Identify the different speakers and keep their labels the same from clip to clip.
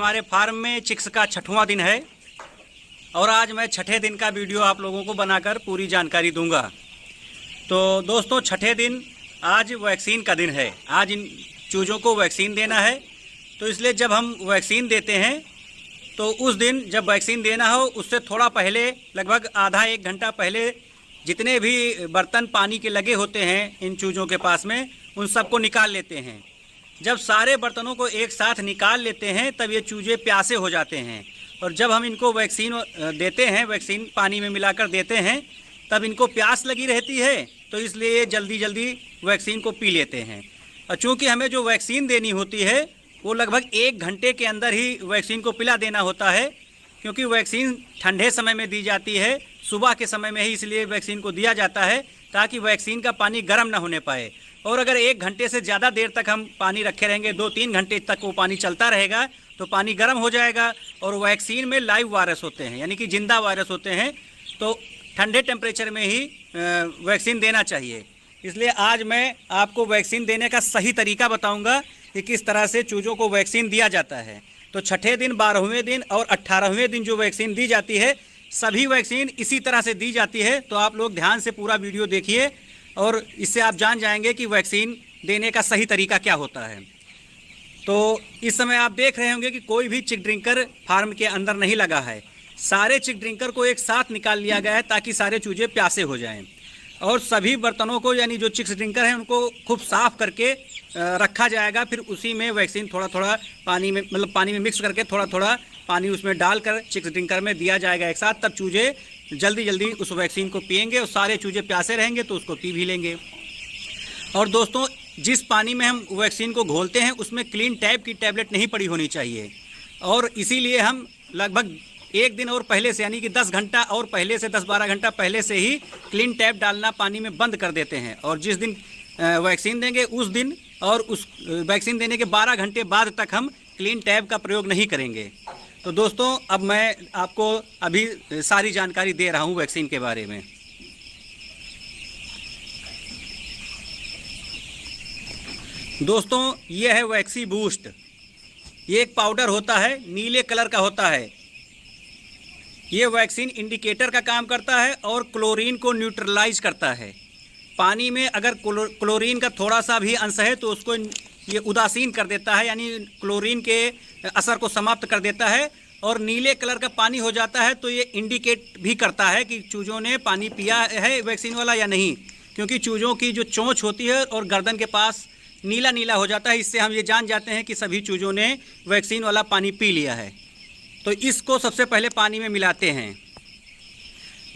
Speaker 1: हमारे फार्म में चिक्स का 6वां दिन है और आज मैं 6ठे दिन का वीडियो आप लोगों को बनाकर पूरी जानकारी दूंगा। तो दोस्तों, 6ठे दिन आज वैक्सीन का दिन है। आज इन चूज़ों को वैक्सीन देना है। तो इसलिए जब हम वैक्सीन देते हैं तो उस दिन जब वैक्सीन देना हो उससे थोड़ा पहले, लगभग आधा एक घंटा पहले, जितने भी बर्तन पानी के लगे होते हैं इन चूज़ों के पास में, उन सबको निकाल लेते हैं। जब सारे बर्तनों को एक साथ निकाल लेते हैं तब ये चूजे प्यासे हो जाते हैं। और जब हम इनको वैक्सीन देते हैं, वैक्सीन पानी में मिलाकर देते हैं, तब इनको प्यास लगी रहती है, तो इसलिए ये जल्दी जल्दी वैक्सीन को पी लेते हैं। और चूँकि हमें जो वैक्सीन देनी होती है वो लगभग 1 घंटे के अंदर ही वैक्सीन को पिला देना होता है, क्योंकि वैक्सीन ठंडे समय में दी जाती है, सुबह के समय में ही इसलिए वैक्सीन को दिया जाता है ताकि वैक्सीन का पानी गर्म ना होने पाए। और अगर 1 घंटे से ज़्यादा देर तक हम पानी रखे रहेंगे, 2-3 घंटे तक वो पानी चलता रहेगा, तो पानी गर्म हो जाएगा। और वैक्सीन में लाइव वायरस होते हैं, यानी कि जिंदा वायरस होते हैं, तो ठंडे टेम्परेचर में ही वैक्सीन देना चाहिए। इसलिए आज मैं आपको वैक्सीन देने का सही तरीका बताऊंगा कि किस तरह से चूज़ों को वैक्सीन दिया जाता है। तो 6ठे दिन, 12वें दिन और 18वें दिन जो वैक्सीन दी जाती है, सभी वैक्सीन इसी तरह से दी जाती है। तो आप लोग ध्यान से पूरा वीडियो देखिए और इससे आप जान जाएंगे कि वैक्सीन देने का सही तरीका क्या होता है। तो इस समय आप देख रहे होंगे कि कोई भी चिक ड्रिंकर फार्म के अंदर नहीं लगा है। सारे चिक ड्रिंकर को एक साथ निकाल लिया गया है ताकि सारे चूजे प्यासे हो जाएं। और सभी बर्तनों को, यानी जो चिक्स ड्रिंकर हैं, उनको खूब साफ़ करके रखा जाएगा। फिर उसी में वैक्सीन थोड़ा थोड़ा पानी में, मतलब पानी में मिक्स करके थोड़ा थोड़ा पानी उसमें डालकर चिक्स ड्रिंकर में दिया जाएगा एक साथ। तब चूजे जल्दी जल्दी उस वैक्सीन को पिएंगे और सारे चूजे प्यासे रहेंगे तो उसको पी भी लेंगे। और दोस्तों, जिस पानी में हम वैक्सीन को घोलते हैं उसमें क्लीन टैप की टैबलेट नहीं पड़ी होनी चाहिए। और इसीलिए हम लगभग 1 दिन और पहले से, यानी कि 10 घंटा और पहले से, 10-12 घंटा पहले से ही क्लीन टैप डालना पानी में बंद कर देते हैं। और जिस दिन वैक्सीन देंगे उस दिन और उस वैक्सीन देने के 12 घंटे बाद तक हम क्लीन टैप का प्रयोग नहीं करेंगे। तो दोस्तों, अब मैं आपको अभी सारी जानकारी दे रहा हूँ वैक्सीन के बारे में। दोस्तों, ये है वैक्सी बूस्ट। ये एक पाउडर होता है, नीले कलर का होता है। ये वैक्सीन इंडिकेटर का काम करता है और क्लोरीन को न्यूट्रलाइज करता है। पानी में अगर क्लोरीन का थोड़ा सा भी अंश है तो उसको ये उदासीन कर देता है, यानी क्लोरीन के असर को समाप्त कर देता है। और नीले कलर का पानी हो जाता है तो ये इंडिकेट भी करता है कि चूज़ों ने पानी पिया है वैक्सीन वाला या नहीं, क्योंकि चूज़ों की जो चोंच होती है और गर्दन के पास नीला नीला हो जाता है। इससे हम ये जान जाते हैं कि सभी चूज़ों ने वैक्सीन वाला पानी पी लिया है। तो इसको सबसे पहले पानी में मिलाते हैं।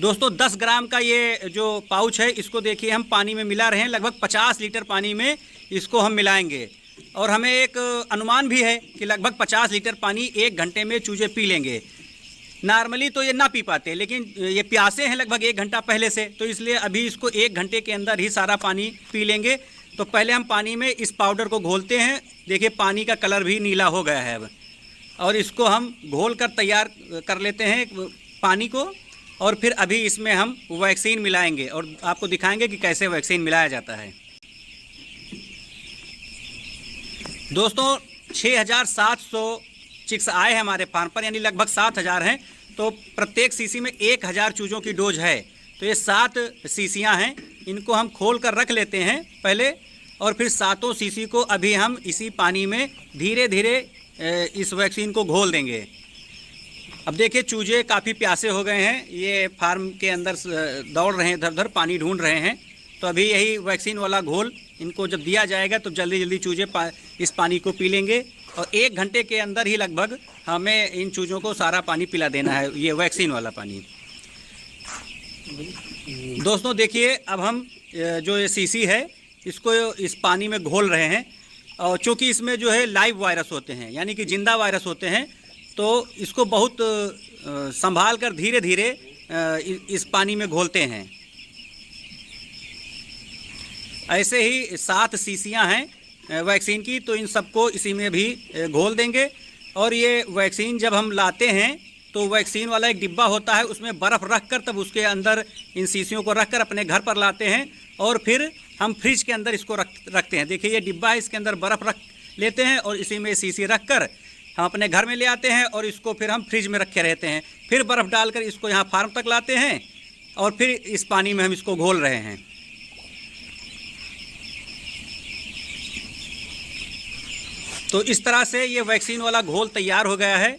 Speaker 1: दोस्तों, 10 ग्राम का ये जो पाउच है, इसको देखिए हम पानी में मिला रहे हैं। लगभग 50 लीटर पानी में इसको हम मिलाएंगे। और हमें एक अनुमान भी है कि लगभग 50 लीटर पानी 1 घंटे में चूजे पी लेंगे। नॉर्मली तो ये ना पी पाते, लेकिन ये प्यासे हैं लगभग 1 घंटा पहले से, तो इसलिए अभी इसको 1 घंटे के अंदर ही सारा पानी पी लेंगे। तो पहले हम पानी में इस पाउडर को घोलते हैं। देखिए पानी का कलर भी नीला हो गया है अब। और इसको हम घोल कर तैयार कर लेते हैं पानी को। और फिर अभी इसमें हम वैक्सीन मिलाएंगे और आपको दिखाएंगे कि कैसे वैक्सीन मिलाया जाता है। दोस्तों, 6700 चिक्स आए हैं हमारे फार्म पर, यानी लगभग 7000 हैं। तो प्रत्येक सीसी में 1000 चूज़ों की डोज है। तो ये 7 सीसियाँ हैं, इनको हम खोल कर रख लेते हैं पहले। और फिर 7 सीसी को अभी हम इसी पानी में धीरे धीरे इस वैक्सीन को घोल देंगे। अब देखिए चूजे काफ़ी प्यासे हो गए हैं, ये फार्म के अंदर दौड़ रहे हैं, इधर उधर पानी ढूंढ रहे हैं। तो अभी यही वैक्सीन वाला घोल इनको जब दिया जाएगा तो जल्दी जल्दी चूजे इस पानी को पी लेंगे। और 1 घंटे के अंदर ही लगभग हमें इन चूज़ों को सारा पानी पिला देना है, ये वैक्सीन वाला पानी। दोस्तों देखिए, अब हम जो ये सीसी है इसको इस पानी में घोल रहे हैं। और चूँकि इसमें जो है लाइव वायरस होते हैं, यानी कि जिंदा वायरस होते हैं, तो इसको बहुत संभाल कर धीरे धीरे इस पानी में घोलते हैं। ऐसे ही 7 सीसियाँ हैं वैक्सीन की, तो इन सबको इसी में भी घोल देंगे। और ये वैक्सीन जब हम लाते हैं तो वैक्सीन वाला एक डिब्बा होता है, उसमें बर्फ़ रख कर तब उसके अंदर इन शीशियों को रख कर अपने घर पर लाते हैं और फिर हम फ्रिज के अंदर इसको रखते हैं। देखिए ये डिब्बा है, इसके अंदर बर्फ़ रख लेते हैं और इसी में शीशी रख कर हम अपने घर में ले आते हैं और इसको फिर हम फ्रिज में रखे रहते हैं, फिर बर्फ़ डालकर इसको यहाँ फार्म तक लाते हैं और फिर इस पानी में हम इसको घोल रहे हैं। तो इस तरह से ये वैक्सीन वाला घोल तैयार हो गया है।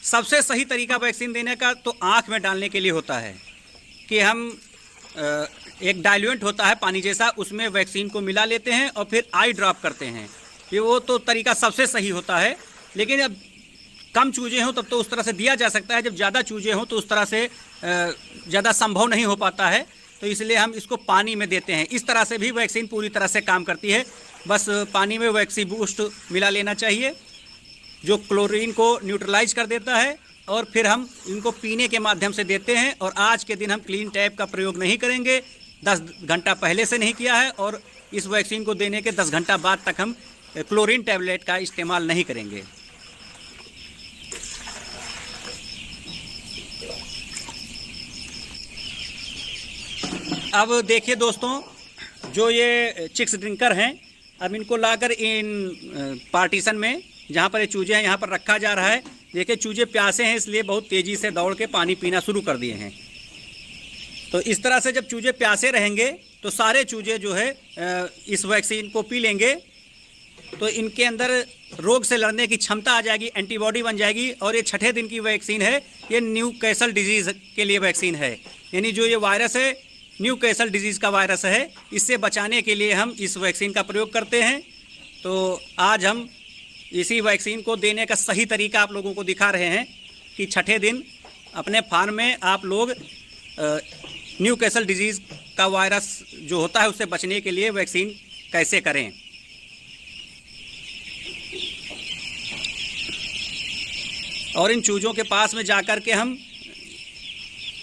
Speaker 1: सबसे सही तरीका वैक्सीन देने का तो आँख में डालने के लिए होता है कि हम एक डाइल्यूएंट होता है पानी जैसा, उसमें वैक्सीन को मिला लेते हैं और फिर आई ड्रॉप करते हैं। ये वो तो तरीका सबसे सही होता है, लेकिन अब कम चूजे हों तब तो उस तरह से दिया जा सकता है, जब ज़्यादा चूजे हों तो उस तरह से ज़्यादा संभव नहीं हो पाता है, तो इसलिए हम इसको पानी में देते हैं। इस तरह से भी वैक्सीन पूरी तरह से काम करती है। बस पानी में वैक्सी बूस्ट मिला लेना चाहिए जो क्लोरीन को न्यूट्रलाइज कर देता है, और फिर हम इनको पीने के माध्यम से देते हैं। और आज के दिन हम क्लीन टैप का प्रयोग नहीं करेंगे, 10 घंटा पहले से नहीं किया है, और इस वैक्सीन को देने के 10 घंटा बाद तक हम क्लोरीन टैबलेट का इस्तेमाल नहीं करेंगे। अब देखिए दोस्तों, जो ये चिक्स ड्रिंकर हैं, अब इनको लाकर इन पार्टीशन में जहाँ पर ये चूजे हैं यहाँ पर रखा जा रहा है। देखिए चूजे प्यासे हैं, इसलिए बहुत तेज़ी से दौड़ के पानी पीना शुरू कर दिए हैं। तो इस तरह से जब चूजे प्यासे रहेंगे तो सारे चूजे जो है इस वैक्सीन को पी लेंगे, तो इनके अंदर रोग से लड़ने की क्षमता आ जाएगी, एंटीबॉडी बन जाएगी। और ये 6ठे दिन की वैक्सीन है, ये न्यूकैसल डिजीज़ के लिए वैक्सीन है। यानी जो ये वायरस है न्यूकैसल डिजीज़ का वायरस है, इससे बचाने के लिए हम इस वैक्सीन का प्रयोग करते हैं। तो आज हम इसी वैक्सीन को देने का सही तरीका आप लोगों को दिखा रहे हैं कि 6ठे दिन अपने फार्म में आप लोग न्यूकैसल डिजीज़ का वायरस जो होता है उससे बचने के लिए वैक्सीन कैसे करें। और इन चूज़ों के पास में जाकर के हम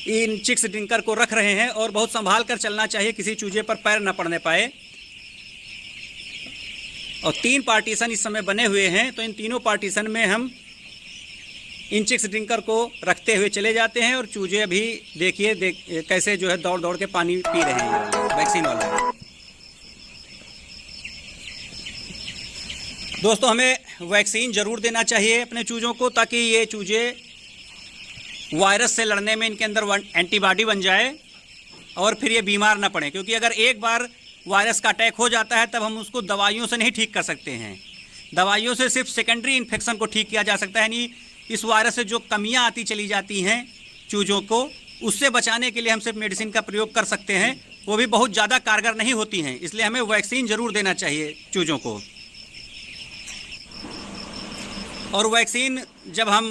Speaker 1: इन चिक्स ड्रिंकर को रख रहे हैं, और बहुत संभाल कर चलना चाहिए, किसी चूजे पर पैर न पड़ने पाए। और 3 पार्टीशन इस समय बने हुए हैं, तो इन तीनों पार्टीशन में हम इन चिक्स ड्रिंकर को रखते हुए चले जाते हैं। और चूजे अभी देखिए कैसे जो है दौड़ दौड़ के पानी पी रहे हैं वैक्सीन वाला। दोस्तों, हमें वैक्सीन ज़रूर देना चाहिए अपने चूज़ों को, ताकि ये चूजे वायरस से लड़ने में इनके अंदर एंटीबॉडी बन जाए और फिर ये बीमार ना पड़े। क्योंकि अगर एक बार वायरस का अटैक हो जाता है तब हम उसको दवाइयों से नहीं ठीक कर सकते हैं। दवाइयों से सिर्फ सेकेंडरी इन्फेक्शन को ठीक किया जा सकता है, यानी इस वायरस से जो कमियां आती चली जाती हैं चूज़ों को, उससे बचाने के लिए हम सिर्फ मेडिसिन का प्रयोग कर सकते हैं, वो भी बहुत ज़्यादा कारगर नहीं होती हैं। इसलिए हमें वैक्सीन ज़रूर देना चाहिए चूज़ों को। और वैक्सीन जब हम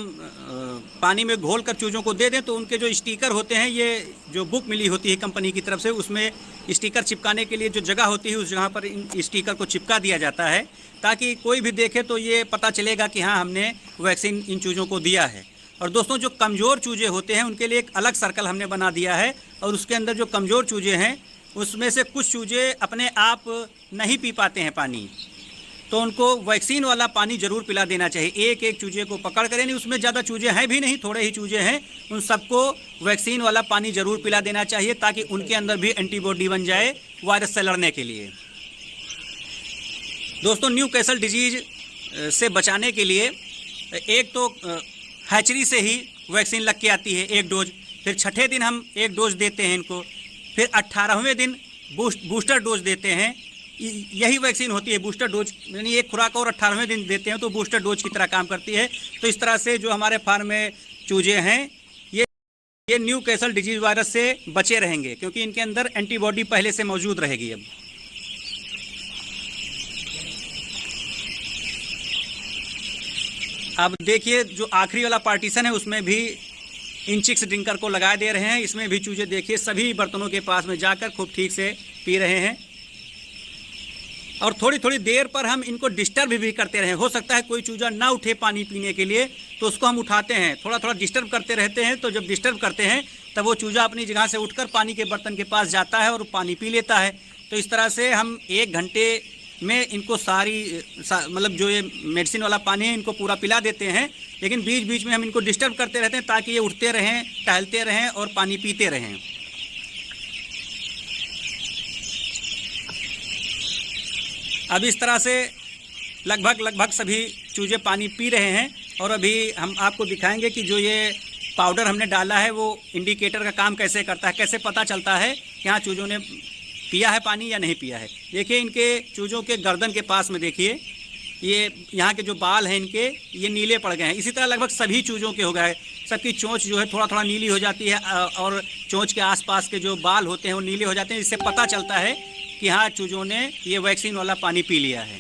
Speaker 1: पानी में घोल कर चूज़ों को दे दें तो उनके जो स्टिकर होते हैं, ये जो बुक मिली होती है कंपनी की तरफ से, उसमें स्टिकर चिपकाने के लिए जो जगह होती है उस जगह पर इन स्टिकर को चिपका दिया जाता है, ताकि कोई भी देखे तो ये पता चलेगा कि हाँ, हमने वैक्सीन इन चूज़ों को दिया है। और दोस्तों, जो कमज़ोर चूज़े होते हैं उनके लिए एक अलग सर्कल हमने बना दिया है, और उसके अंदर जो कमज़ोर चूज़े हैं उसमें से कुछ चूज़े अपने आप नहीं पी पाते हैं पानी, तो उनको वैक्सीन वाला पानी ज़रूर पिला देना चाहिए। एक एक चूजे को पकड़ कर, यानी उसमें ज़्यादा चूजे हैं भी नहीं, थोड़े ही चूजे हैं, उन सबको वैक्सीन वाला पानी ज़रूर पिला देना चाहिए, ताकि उनके अंदर भी एंटीबॉडी बन जाए वायरस से लड़ने के लिए। दोस्तों, न्यूकैसल डिजीज़ से बचाने के लिए एक तो हैचरी से ही वैक्सीन लग के आती है 1 डोज, फिर 6ठे दिन हम 1 डोज देते हैं इनको, फिर 18वें दिन बूस्टर डोज देते हैं। यही वैक्सीन होती है बूस्टर डोज, यानी एक खुराक और 18वें दिन देते हैं तो बूस्टर डोज की तरह काम करती है। तो इस तरह से जो हमारे फार्म में चूजे हैं ये न्यूकैसल डिजीज़ वायरस से बचे रहेंगे, क्योंकि इनके अंदर एंटीबॉडी पहले से मौजूद रहेगी। अब देखिए, जो आखिरी वाला पार्टीशन है उसमें भी इन चिक्स ड्रिंकर को लगा दे रहे हैं। इसमें भी चूजे देखिए सभी बर्तनों के पास में जाकर खूब ठीक से पी रहे हैं। और थोड़ी थोड़ी देर पर हम इनको डिस्टर्ब भी करते रहें। हो सकता है कोई चूजा ना उठे पानी पीने के लिए, तो उसको हम उठाते हैं, थोड़ा थोड़ा डिस्टर्ब करते रहते हैं। तो जब डिस्टर्ब करते हैं तब वो चूजा अपनी जगह से उठकर पानी के बर्तन के पास जाता है और पानी पी लेता है। तो इस तरह से हम 1 घंटे में इनको मतलब जो ये मेडिसिन वाला पानी है इनको पूरा पिला देते हैं। लेकिन बीच बीच में हम इनको डिस्टर्ब करते रहते हैं ताकि ये उठते रहें, टहलते रहें और पानी पीते रहें। अब इस तरह से लगभग सभी चूजे पानी पी रहे हैं। और अभी हम आपको दिखाएंगे कि जो ये पाउडर हमने डाला है वो इंडिकेटर का काम कैसे करता है, कैसे पता चलता है कि हाँ चूज़ों ने पिया है पानी या नहीं पिया है। देखिए इनके चूज़ों के गर्दन के पास में देखिए ये यहाँ के जो बाल हैं इनके ये नीले पड़ गए हैं। इसी तरह लगभग सभी चूज़ों के हो गए, सबकी चोंच जो है थोड़ा थोड़ा नीली हो जाती है और चोंच के आसपास के जो बाल होते हैं वो नीले हो जाते हैं। इससे पता चलता है कि हाँ चूज़ों ने ये वैक्सीन वाला पानी पी लिया है।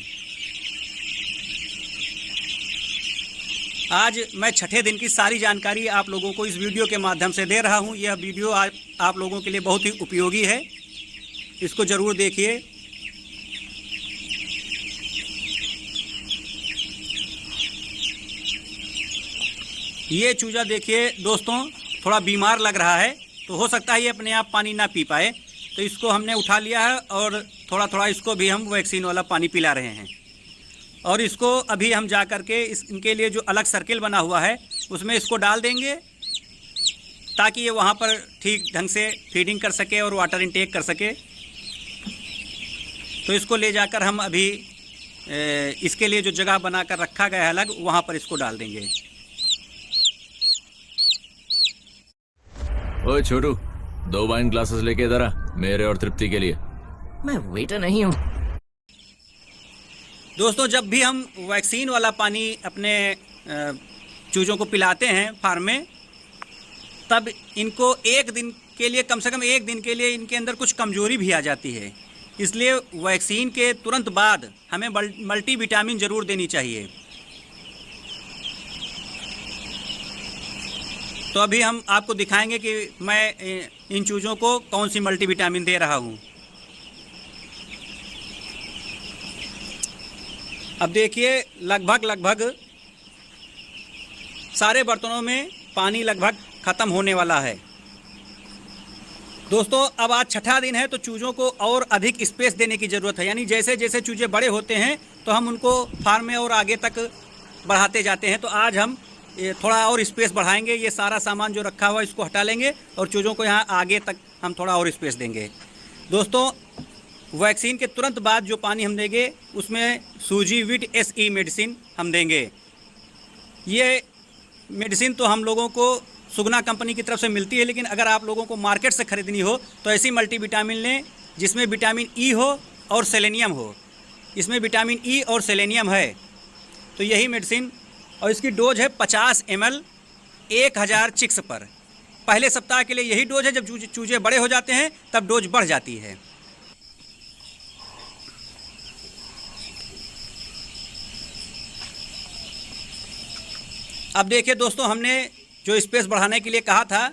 Speaker 1: आज मैं छठे दिन की सारी जानकारी आप लोगों को इस वीडियो के माध्यम से दे रहा हूँ। यह वीडियो आज आप लोगों के लिए बहुत ही उपयोगी है, इसको ज़रूर देखिए। ये चूजा देखिए दोस्तों थोड़ा बीमार लग रहा है, तो हो सकता है ये अपने आप पानी ना पी पाए, तो इसको हमने उठा लिया है और थोड़ा थोड़ा इसको भी हम वैक्सीन वाला पानी पिला रहे हैं। और इसको अभी हम जा कर के इनके लिए जो अलग सर्किल बना हुआ है उसमें इसको डाल देंगे ताकि ये वहाँ पर ठीक ढंग से फीडिंग कर सके और वाटर इनटेक कर सके। तो इसको ले जाकर हम अभी इसके लिए जो जगह बना कर रखा गया है अलग, वहाँ पर इसको डाल देंगे।
Speaker 2: ओए छोटू, 2 वाइन ग्लासेस लेके इधर आ, मेरे और तृप्ति के लिए।
Speaker 3: मैं वेटर नहीं हूँ।
Speaker 1: दोस्तों जब भी हम वैक्सीन वाला पानी अपने चूज़ों को पिलाते हैं फार्म में, तब इनको एक दिन के लिए, कम से कम एक दिन के लिए इनके अंदर कुछ कमजोरी भी आ जाती है। इसलिए वैक्सीन के तुरंत बाद हमें मल्टीविटामिन ज़रूर देनी चाहिए। तो अभी हम आपको दिखाएंगे कि मैं इन चूज़ों को कौन सी मल्टीविटामिन दे रहा हूँ। अब देखिए लगभग सारे बर्तनों में पानी लगभग ख़त्म होने वाला है। दोस्तों अब आज छठा दिन है तो चूज़ों को और अधिक स्पेस देने की ज़रूरत है। यानी जैसे जैसे चूज़े बड़े होते हैं तो हम उनको फार्म में और आगे तक बढ़ाते जाते हैं। तो आज हम थोड़ा और स्पेस बढ़ाएंगे। ये सारा सामान जो रखा हुआ है इसको हटा लेंगे और चूज़ों को यहाँ आगे तक हम थोड़ा और स्पेस देंगे। दोस्तों वैक्सीन के तुरंत बाद जो पानी हम देंगे उसमें सूजीविट SE मेडिसिन हम देंगे। ये मेडिसिन तो हम लोगों को सुगना कंपनी की तरफ से मिलती है, लेकिन अगर आप लोगों को मार्केट से ख़रीदनी हो तो ऐसी मल्टीविटामिन लें जिसमें विटामिन E हो और सेलेनियम हो। इसमें विटामिन E और सेलेनियम है, तो यही मेडिसिन। और इसकी डोज है 50 ml 1000 चिक्स पर। पहले सप्ताह के लिए यही डोज है। जब चूजे बड़े हो जाते हैं तब डोज बढ़ जाती है। अब देखिए दोस्तों, हमने जो स्पेस बढ़ाने के लिए कहा था,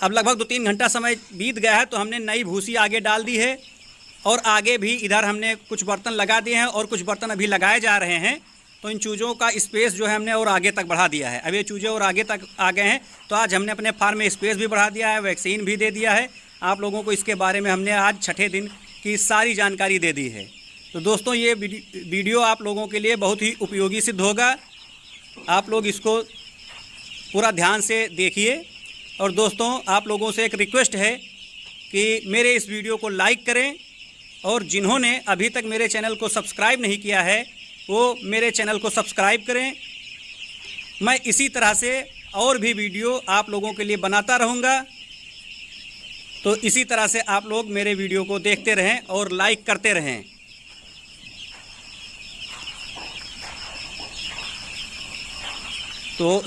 Speaker 1: अब लगभग 2-3 घंटा समय बीत गया है, तो हमने नई भूसी आगे डाल दी है और आगे भी इधर हमने कुछ बर्तन लगा दिए हैं और कुछ बर्तन अभी लगाए जा रहे हैं। तो इन चूज़ों का स्पेस जो है हमने और आगे तक बढ़ा दिया है। अब ये चूज़े और आगे तक आ गए हैं, तो आज हमने अपने फार्म में स्पेस भी बढ़ा दिया है, वैक्सीन भी दे दिया है। आप लोगों को इसके बारे में हमने आज छठे दिन की सारी जानकारी दे दी है। तो दोस्तों ये वीडियो आप लोगों के लिए बहुत ही उपयोगी सिद्ध होगा। आप लोग इसको पूरा ध्यान से देखिए। और दोस्तों आप लोगों से एक रिक्वेस्ट है कि मेरे इस वीडियो को लाइक करें और जिन्होंने अभी तक मेरे चैनल को सब्सक्राइब नहीं किया है वो मेरे चैनल को सब्सक्राइब करें। मैं इसी तरह से और भी वीडियो आप लोगों के लिए बनाता रहूँगा, तो इसी तरह से आप लोग मेरे वीडियो को देखते रहें और लाइक करते रहें। तो